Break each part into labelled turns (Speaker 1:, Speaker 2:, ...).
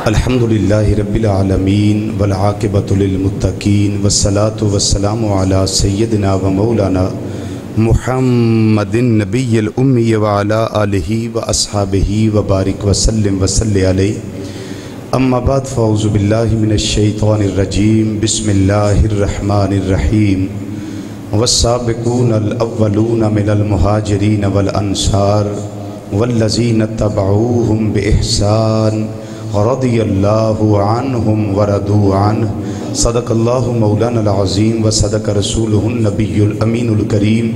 Speaker 1: الحمدللہ رب العالمین والعاقبۃ للمتقین والصلاة والسلام علی سیدنا و مولانا محمد النبی الامی وعلی آلہ واصحابہ وبارک وسلم وصلی علیہ اما بعد فاعوذ باللہ من الشیطان الرجیم بسم اللہ الرحمن الرحیم والسابقون الاولون من المہاجرین والانصار والذین اتبعوهم بإحسان رضی اللہ عنہم ورضوا عنہ صدق اللہ مولانا العظیم وصدق رسولہ النبی الامین الکریم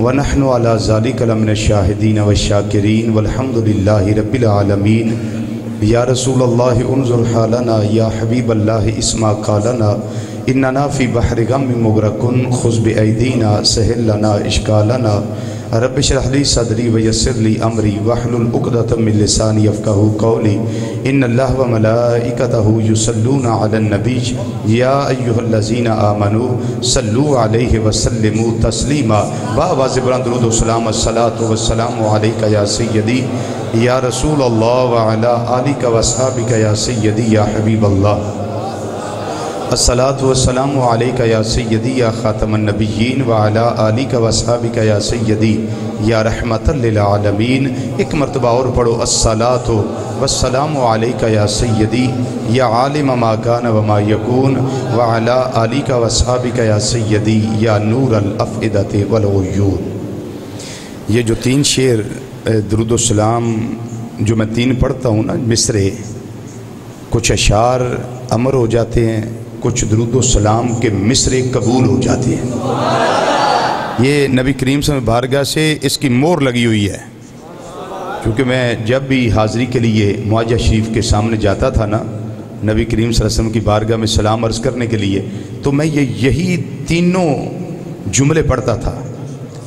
Speaker 1: ونحن علی ذلک لمن الشاہدین والشاکرین والحمدللہ رب العالمین یا رسول اللہ انظر حالنا یا حبیب اللہ اسمع قالنا اننا فی بحر غم مغرقن خذ بایدینا سہل لنا اشکالنا رب اشرح لی صدری ویسر لی امری واحلل عقدۃ من لسانی یفقہوا قولی ان اللہ وملائکتہ یصلون علی النبی یا ایھا الذین آمنوا صلوا علیہ وسلموا تسلیما بآواز بلند درود و سلام الصلاۃ والسلام علیک یا سیدی یا رسول اللہ وعلی آلک واصحابک یا سیدی یا حبیب اللہ الصلاۃ والسلام علیک یا سیدی یا خاتم النبیین وعلی آلک واصحابک یا سیدی یا رحمت للعالمین۔ ایک مرتبہ اور پڑھو الصلاۃ والسلام علیک یا سیدی یا عالم ما کان وما یکون وعلی آلک واصحابک یا سیدی یا نور الافئدۃ والعیون۔ یہ جو تین شعر درود و سلام جو میں تین پڑھتا ہوں نا مصرے، کچھ اشعار امر ہو جاتے ہیں، کچھ درود و سلام کے مصرے قبول ہو جاتے ہیں۔ یہ نبی کریم صلی اللہ علیہ وسلم بارگاہ سے اس کی مور لگی ہوئی ہے، کیونکہ میں جب بھی حاضری کے لیے معاجہ شریف کے سامنے جاتا تھا نا نبی کریم صلی اللہ علیہ وسلم کی بارگاہ میں سلام عرض کرنے کے لیے، تو میں یہی تینوں جملے پڑھتا تھا،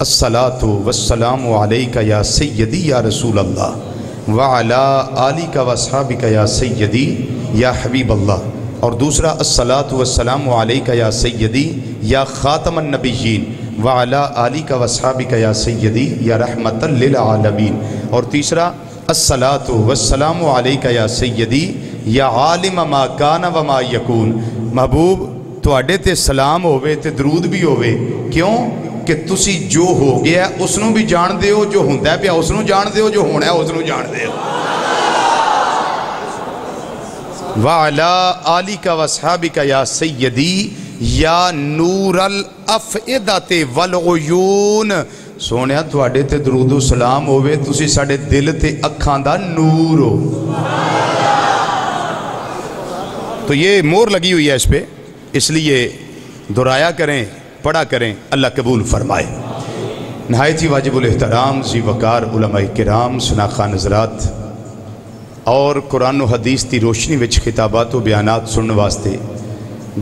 Speaker 1: الصلاۃ والسلام علیک یا سیدی یا رسول اللہ وعلی آلک واصحابک یا سیدی یا حبیب اللہ، اور دوسرا الصلاۃ والسلام علیک یا سیدی یا خاتم النبیین وعلی آلک واصحابک یا سیدی یا رحمت للعالمین، اور تیسرا الصلاۃ والسلام علیک یا سیدی یا عالم ما کان وما یکون۔ محبوب تواڈے تے سلام ہوئے تے درود بھی ہوئے، کیوں کہ تسی جو ہو گیا اس نو بھی جان دے ہو، جو ہوندہ ہے پیا اس نو جان دے ہو، جو ہونا ہے اس نو جان دے ہو۔ وَعَلَىٰ آلِكَ وَأَصْحَابِكَ يَا سَيِّدِي يَا نُورَ الْأَفْئِدَةِ وَالْعُيُونِ۔ سونیا تواڈے تے درود و سلام ہوئے تسی ساڑے دل تے اکھاں دا نور ہو۔ تو یہ مور لگی ہوئی ہے اس پہ، اس لیے دہرایا کریں، پڑھا کریں، اللہ قبول فرمائے۔ نہایت ہی واجب الاحترام ذی وقار علماء کرام، شناخان حضرات اور قرآن و حدیث دی روشنی وچ خطابات و بیانات سننے واسطے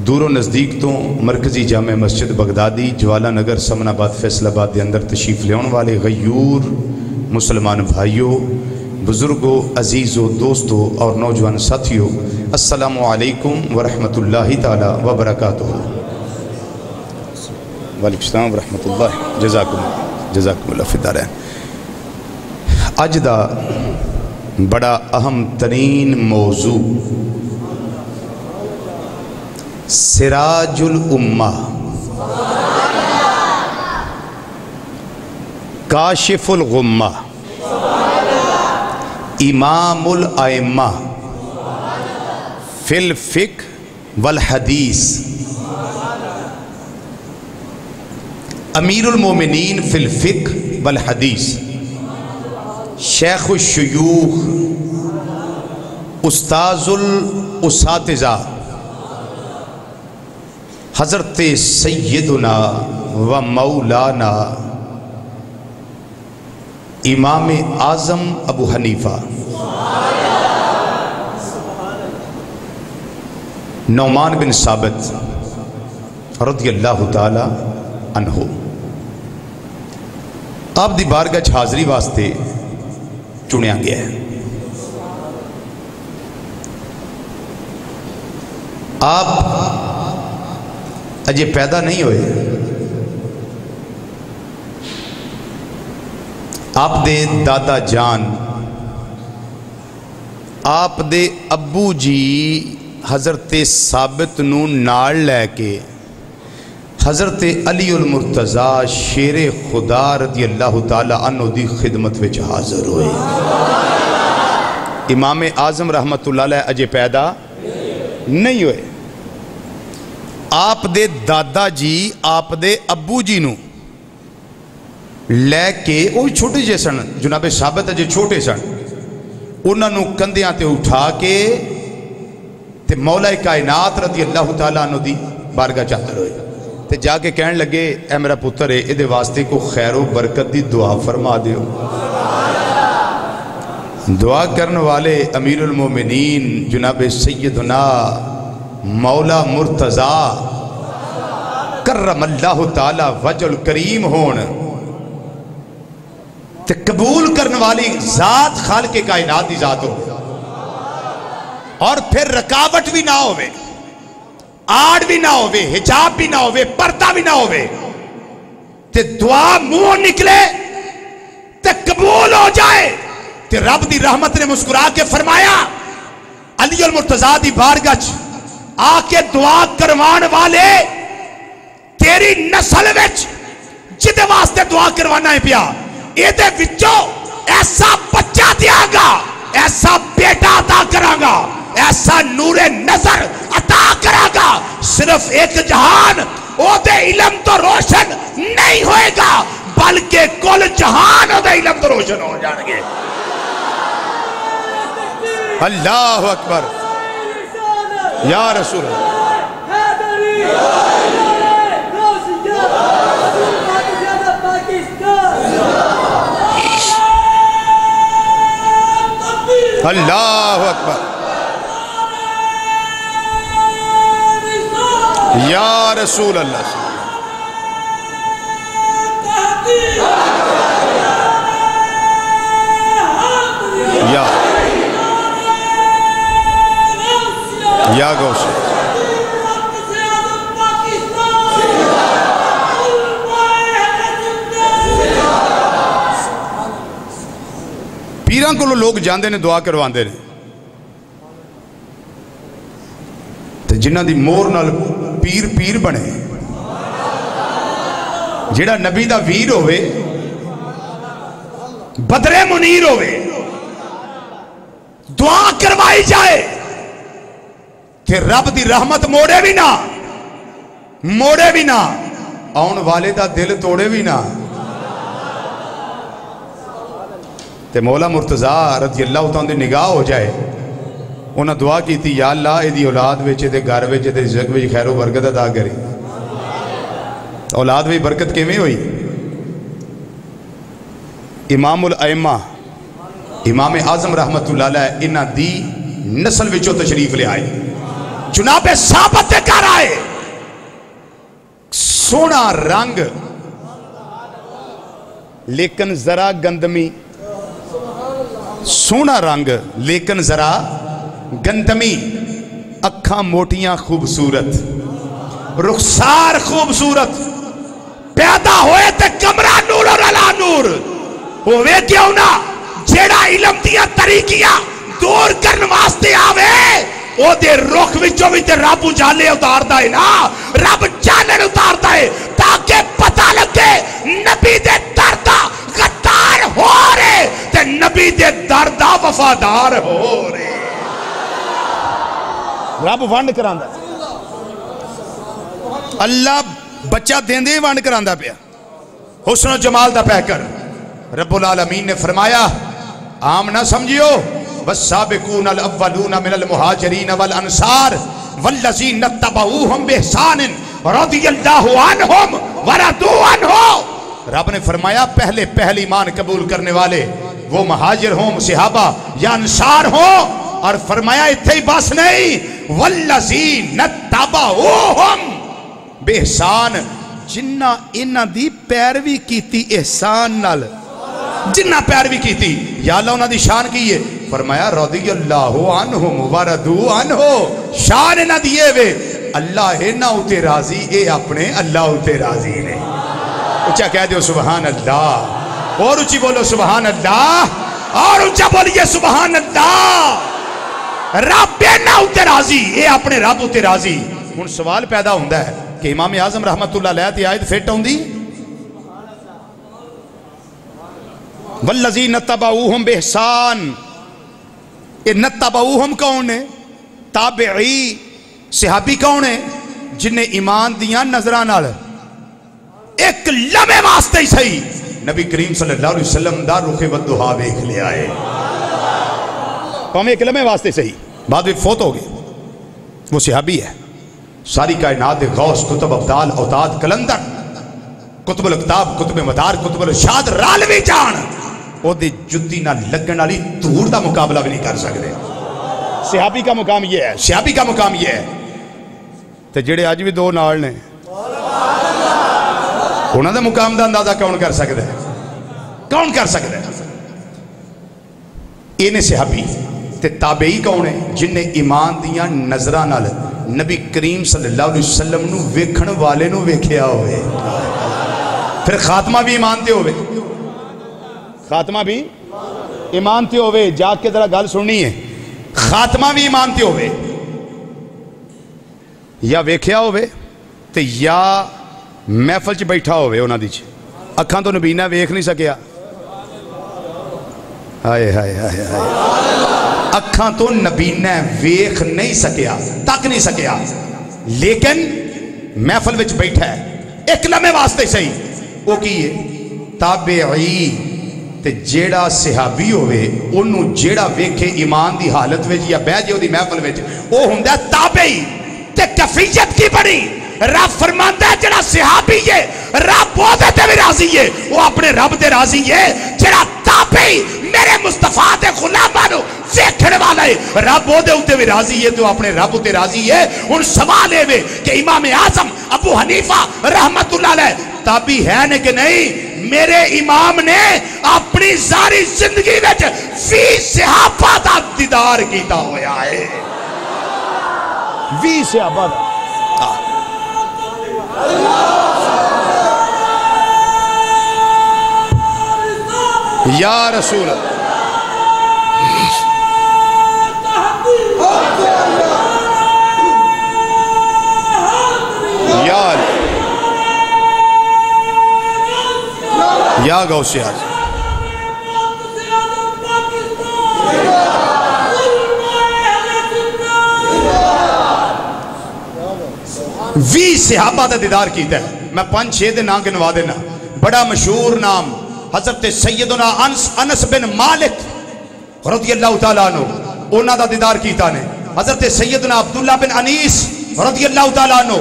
Speaker 1: دور و نزدیک تو مرکزی جامع مسجد بغدادی جوالا نگر سمن آباد فیصل آباد دے اندر تشریف لیون والے غیور مسلمان بھائیوں، بزرگوں، عزیزوں، دوستوں اور نوجوان ساتھیوں، السلام علیکم ورحمۃ اللہ تعالی وبرکاتہ۔ وعلیکم السلام ورحمۃ اللہ، جزاکم اللہ فی الدارین۔ اج دا بڑا اہم ترین موضوع سراج الامہ، کاشف الغمہ، امام الائمہ فی الفقہ والحدیث، امیر المومنین فی الفقہ والحدیث، شیخ الشیوخ، استاذ الاساتذہ، حضرت سیدنا و مولانا امام اعظم ابو حنیفہ نعمان بن ثابت رضی اللہ تعالی عنہ، آپ دی بارگاہ حاضری واسطے چنیا گیا ہے۔ آپ اجے پیدا نہیں ہوئے، آپ دے دادا جان آپ دے ابو جی حضرت ثابت نو نال لے کے حضرت علی المرتضیٰ شیر خدا رضی اللہ تعالی عنہ دی خدمت وچ حاضر ہوئے. امام اعظم رحمت اللہ علیہ اجے پیدا نہیں ہوئے. آپ دے دادا جی آپ دے ابو جی نو لے کے وہ چھوٹے جے سن، جناب ثابت اجے چھوٹے سن، انہاں نو کندیاں تے اٹھا کے تے مولا کائنات رضی اللہ تعالیٰ عنہ دی بارگاہ چاہتے ہوئے تے جا کے کہن لگے اے میرا پتر ہے ادھے واسطے کو خیر و برکت دی دعا فرما دیو. دعا کرنے والے امیر المومنین جناب سیدنا مولا مرتضیٰ کرم اللہ تعالی وجہ الکریم ہون تے قبول کرنے والی ذات خالق کائنات دی ذات ہو، اور پھر رکاوٹ بھی نہ ہوئے، آڑ بھی نہ ہوئے، حجاب بھی نہ ہوئے، پردہ بھی نہ ہوئے، تے دعا منہ نکلے تے قبول ہو جائے. تے رب دی رحمت نے مسکرا کے فرمایا علی المرتضیٰ دی بارگاہ آ کے دعا کروان والے تیری نسل وچ جدے واسطے دعا کروانا ہے پیا ایدے وچوں ایسا بچہ دیا گا، ایسا بیٹا عطا کرا گا، ایسا نور نظر عطا کرا گا، صرف ایک جہان او دے علم تو روشن نہیں ہوئے گا بلکہ کل جہان او دے علم تو روشن ہو جائیں گے. اللہ اکبر یا رسول اللہ. اللہ اکبر یا رسول اللہ. یا گوش پیران کو لوگ جاندے نے دعا کرواندے نے تے جنہ دی مور نال پیر پیر بنے، جیڑا نبی دا ویر ہوئے، بدر منیر ہوئے، دعا کروائی جائے کہ رب دی رحمت موڑے بھی نہ آن والے دا دل توڑے بھی نہ. تے مولا مرتضیٰ رضی اللہ تعالیٰ دی نگاہ ہو جائے. انہاں دعا کی تھی یا اللہ ایدی اولاد ویچے دے گھر ویچے دے رزق ویچے خیر و برکت عطا کری. اولاد وی برکت کیویں ہوئی؟ امام الائمہ امام اعظم رحمت اللہ علیہ انہاں دی نسل وچوں تشریف لے آئے، جناب ثابت دے کر آئے. سونا رنگ لیکن ذرا گندمی، سونا رنگ لیکن ذرا گندمی، اکھاں موٹیاں خوبصورت، رخسار خوبصورت، پیدا ہوئے تے کمرہ نور اور علا نور ہوئے کیوں نہ جیڑا علم دیا طریقیاں دور کرن واسطے آوے او دے رخ وچوں بھی تے رب اجالے اتاردا ہے نا، رب چانن اتاردا ہے تاکہ پتہ لگے نبی دے دردہ غدار ہو رہے تے نبی دے دردہ وفادار ہو رہے. رب ونڈ کراندا اللہ بچہ دیندے ونڈ کراندا پیا، حسن و جمال دا پیکر. رب العالمین نے فرمایا عام نہ سمجھیو والسابقون الاولون من المہاجرین والانصار والذین اتبعوہم بإحسان رضی اللہ عنہم ورضوا عنہ. رب نے فرمایا پہلے ایمان قبول کرنے والے وہ مہاجر ہوں صحابہ یا انصار ہوں، اور فرمایا اتھے ہی بس نہیں والذین اتبعوہم بإحسان، جنہ انہ دی پیروی کیتی احسان نال، جنہ پیروی کیتی یا اللہ انہ دی شان کی ہے. فرمایا رضی اللہ عنہم ورضوا عنہ، شان نہ دیئے وے اللہ ہے نہ اتے راضی، اے اپنے اللہ اتے راضی نے. اچھا کہہ دیو سبحان اللہ، اور اونچی بولو سبحان اللہ، اور اونچا بولیے سبحان اللہ۔ رب اینا اتے راضی، اے اپنے رب اتے راضی۔ ہن سوال پیدا ہوندہ ہے کہ امام اعظم رحمت اللہ علیہ تے آیت فٹ ہوندی والذین اتبعوہم بإحسان، اے نتبعوہم کون ہے؟ تابعی صحابی کون ہے؟ جنہیں ایمان دیاں نظران نال ایک لمحے واسطے ہی صحیح نبی کریم صلی اللہ علیہ وسلم دا رخ والضحا دیکھ لے آئے، ایک لمحے واسطے صحیح، بعد میں فوت ہو گئے، وہ صحابی ہے۔ ساری کائنات غوث، کتب ابدال، اوتاد، کلندر، کتب الاکتاب، کتب مدار، کتب الارشاد، رالوی جان او دے جدی نہ لگن والی دھوڑ دا مقابلہ بھی نہیں کر سکتے۔ صحابی کا مقام یہ ہے، صحابی کا مقام یہ ہے۔ تے جڑے آج بھی دو نال نے انہاں دا مقام دا اندازہ کون کر سکتا ہے؟ کون کر سکتا ہے؟ انہیں صحابی تے تابعی کون ہے؟ جن نے ایمان دیاں نظران نال نبی کریم صلی اللہ علیہ وسلم نو ویکھن والے نو ویکھیا ہوئے، پھر خاتمہ بھی ایمان تے ہوئے، خاتمہ بھی ایمان تے ہوئے۔ جا کے ذرا گل سننی ہے، خاتمہ بھی ایمان تے ہوئے، یا ویکھیا ہوئے تے یا محفل چ بیٹھا ہوئے انہاں دی چ اکھاں تو نبی نہ ویکھ نہیں سکیا، ہائے ہائے ہائے ہائے، اکھاں تو نبی نے ویکھ نہیں سکیا، تک نہیں سکیا، لیکن محفل وچ بیٹھا ہے ایک لمحے واسطے صحیح، وہ کی ہے؟ تابعی تے جیڑا صحابی ہوئے انہوں جیڑا ویکھے ایمان دی حالت وچ یا بہ جے دی محفل وچ، وہ ہوندا تابعی۔ تے کفیت کی بڑی رب فرماندا ہے جڑا صحابی ہے رب وہ تے بھی راضی ہے، وہ اپنے رب تے راضی ہے۔ جڑا تابعی میرے مصطفیٰ دے غلاماں نو ویکھن والا ہے رب وہ تے بھی راضی ہے، تو اپنے رب تے راضی ہے۔ ہن سوال ہے کہ امام اعظم ابو حنیفہ رحمت اللہ علیہ تابعی ہے نے کہ نہیں؟ میرے امام نے اپنی ساری زندگی وچ فی صحابہ دا دیدار کیتا ہویا ہے، وی صحابہ دا۔ یا رسول اللہ، یا غوث اعظم، وی صحابہ دا دیدار کیتا ہے۔ میں 5-6 دن نام گنوا دینا۔ بڑا مشہور نام حضرت سیدنا انس بن مالک رضی اللہ تعالیٰ عنہ، انہاں دا دیدار کیتا نے۔ حضرت سیدنا عبداللہ بن انیس رضی اللہ تعالیٰ عنہ،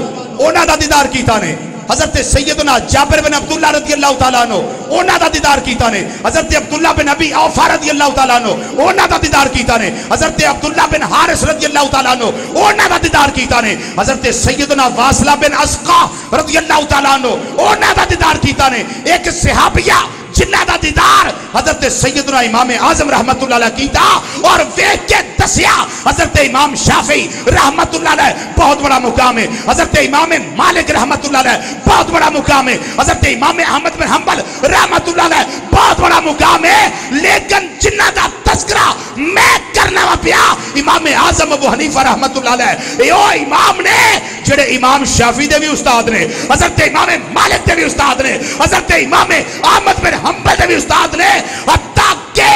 Speaker 1: انہاں دا دیدار کیتا نے۔ حضرت سیدنا جابر بن عبداللہ رضی اللہ تعالیٰ عنہ، انہاں دا دیدار کیتا نے۔ حضرت عبداللہ بن ابی اوفا رضی اللہ تعالیٰ عنہ، انہاں دا دیدار کیتا نے۔ حضرت عبداللہ بن حارث رضی اللہ تعالیٰ عنہ، انہاں دا دیدار کیتا نے۔ حضرت سیدنا واصلہ بن اسقا رضی اللہ تعالیٰ عنہ، انہاں دا دیدار کیتا نے۔ ایک صحابیہ جنہ دا دیدار حضرت سیدنا امام اعظم رحمت اللہ علیہ کیتا اور ویکھ کے دسیا حضرت امام شافعی رحمت اللہ علیہ بہت بڑا مقام ہے، حضرت امام مالک رحمت اللہ علیہ بہت بڑا مقام ہے، حضرت امام احمد بن حنبل رحمت اللہ علیہ بہت بڑا مقام ہے، لیکن جنہ دا تذکرہ میں کرنا پیا امام اعظم ابو حنیفہ رحمت اللہ علیہ، یہ امام نے جڑے امام شافعی دے بھی استاد نے، حضرت امام مالک دے بھی استاد نے، حضرت امام احمد بن حنبل دے بھی استاد نے، حتیٰ کہ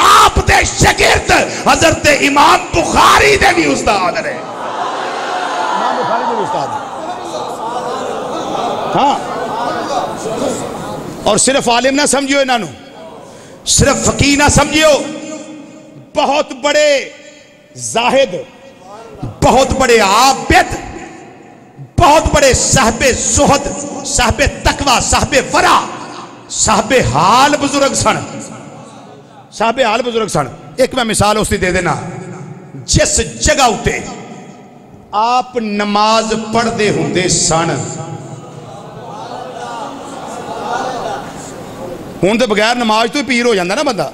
Speaker 1: آپ دے شاگرد حضرت امام بخاری دے بھی استاد نے۔ امام بخاری دے بھی استاد نے، ہاں۔ اور صرف عالم نہ سمجھو انہاں نو، صرف فقیہ نہ سمجھو، بہت بڑے زاہد، بہت بڑے عابد، بہت بڑے صاحب زہد، صاحب تقوی، صاحب ورع، صاحب حال بزرگ سن، صاحب حال بزرگ سن۔ ایک میں مثال اس دی دے دینا، جس جگہ ہوتے آپ نماز پڑھ دے ہوندے سن، ہون دے بغیر نماز تو ہی پیر ہو جاندہ نا بندہ،